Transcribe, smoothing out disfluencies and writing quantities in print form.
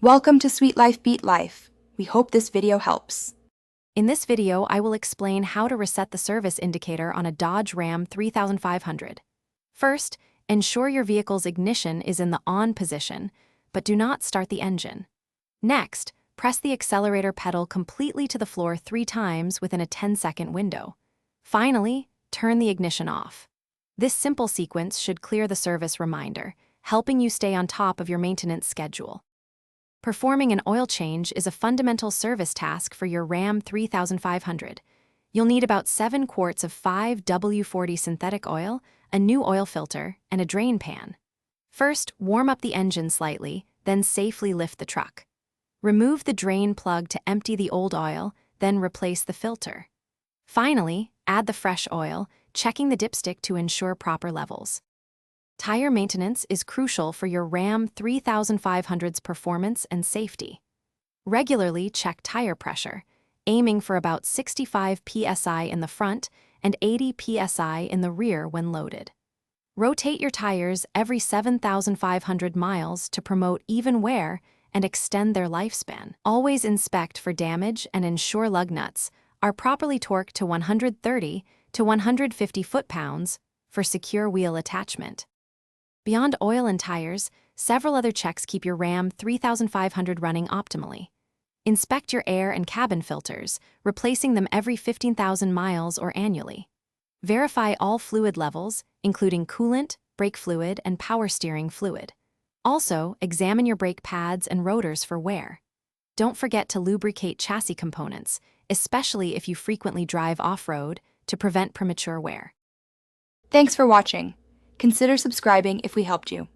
Welcome to Sweet Life Beat Life. We hope this video helps. In this video, I will explain how to reset the service indicator on a Dodge Ram 3500. First, ensure your vehicle's ignition is in the on position, but do not start the engine. Next, press the accelerator pedal completely to the floor 3 times within a 10-second window. Finally, turn the ignition off. This simple sequence should clear the service reminder, helping you stay on top of your maintenance schedule. Performing an oil change is a fundamental service task for your Ram 3500. You'll need about 7 quarts of 5W40 synthetic oil, a new oil filter, and a drain pan. First, warm up the engine slightly, then safely lift the truck. Remove the drain plug to empty the old oil, then replace the filter. Finally, add the fresh oil, checking the dipstick to ensure proper levels. Tire maintenance is crucial for your Ram 3500's performance and safety. Regularly check tire pressure, aiming for about 65 psi in the front and 80 psi in the rear when loaded. Rotate your tires every 7,500 miles to promote even wear and extend their lifespan. Always inspect for damage and ensure lug nuts are properly torqued to 130 to 150 foot-pounds for secure wheel attachment. Beyond oil and tires, several other checks keep your Ram 3500 running optimally. Inspect your air and cabin filters, replacing them every 15,000 miles or annually. Verify all fluid levels, including coolant, brake fluid, and power steering fluid. Also, examine your brake pads and rotors for wear. Don't forget to lubricate chassis components, especially if you frequently drive off-road, to prevent premature wear. Thanks for watching. Consider subscribing if we helped you.